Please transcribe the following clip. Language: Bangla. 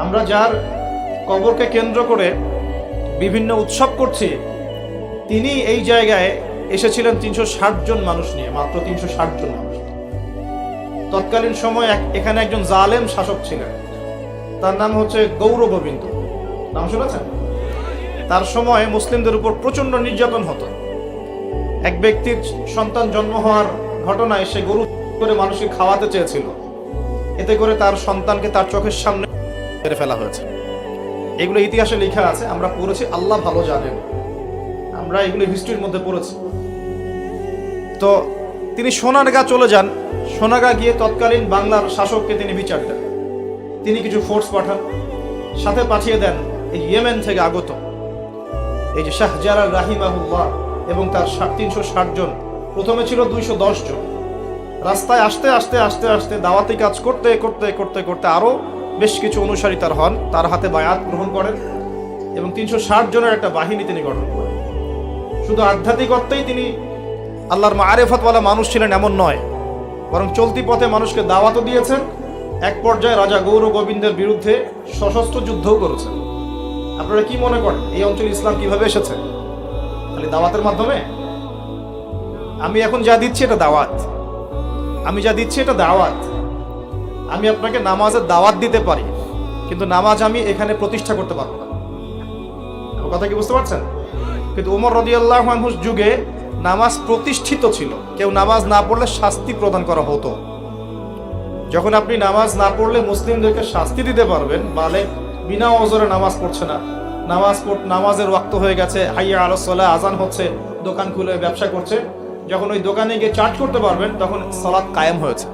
আমরা যার কবরকে কেন্দ্র করে বিভিন্ন উৎসব করছি, তিনি এই জায়গায় এসেছিলেন 360 জন মানুষ নিয়ে, মাত্র 360 জন মানুষ। তৎকালীন সময় এখানে একজন জালেম শাসক ছিলেন, তার নাম হচ্ছে গৌর গোবিন্দ। নাম শুনেছেন? তার সময় মুসলিমদের উপর প্রচন্ড নির্যাতন হতো। এক ব্যক্তির সন্তান জন্ম হওয়ার ঘটনায় সে গরু করে মানুষকে খাওয়াতে চেয়েছিল, এতে করে তার সন্তানকে তার চোখের সামনে মেরে ফেলা হয়েছে। এগুলো ইতিহাসে লেখা আছে, আমরা পড়েছি, আল্লাহ ভালো জানেন, আমরা এগুলো হিস্ট্রির মধ্যে পড়েছি। তো তিনি সোনারগাঁ চলে যান। সোনারগাঁ গিয়ে তৎকালীন বাংলার শাসককে তিনি বিচার দেন। তিনি কিছু ফোর্স পাঠান, সাথে পাঠিয়ে দেন এই ইয়েমেন থেকে আগত এই যে শাহজালাল রাহিমাহুল্লাহ এবং তার 360 জন। প্রথমে ছিল 210 জন। রাস্তায় আস্তে আস্তে আস্তে আস্তে দাওয়াতি কাজ করতে করতে করতে করতে আরও বেশ কিছু অনুসারী তার হন, তার হাতে বায়াত গ্রহণ করেন এবং 360 জনের একটা বাহিনী তিনি গঠন করেন। শুধু আধ্যাত্মিকত্বেই তিনি আল্লাহর মারেফতওয়ালা মানুষ ছিলেন এমন নয়, বরং চলতি পথে মানুষকে দাওয়াতও দিয়েছেন। এক পর্যায়ে রাজা গৌর গোবিন্দের বিরুদ্ধে সশস্ত্র যুদ্ধও করেছেন। আপনারা কি মনে করেন এই অঞ্চলে ইসলাম কিভাবে এসেছে? খালি দাওয়াতের মাধ্যমে? আমি এখন যা দিচ্ছি এটা দাওয়াত, আমি যা দিচ্ছি এটা দাওয়াত। আমি আপনাকে নামাজের দাওয়াত দিতে পারি, কিন্তু নামাজ আমি এখানে প্রতিষ্ঠা করতে পারবো না। আমার কথা কি বুঝতে পারছেন? কিন্তু ওমর রাদিয়াল্লাহু আনহুর যুগে নামাজ প্রতিষ্ঠিত ছিল। কেউ নামাজ না পড়লে শাস্তি প্রদান করা হতো। যখন আপনি নামাজ না পড়লে মুসলিমদেরকে শাস্তি দিতে পারবেন, বলে বিনা ওজরে নামাজ পড়ছে না, নামাজের ওয়াক্ত হয়ে গেছে, হাইয়া আলাস সালাহ, আজান হচ্ছে, দোকান খুলে ব্যবসা করছে, যখন ওই দোকানে গিয়ে চার্জ করতে পারবেন, তখন সালাত কায়েম হয়েছে।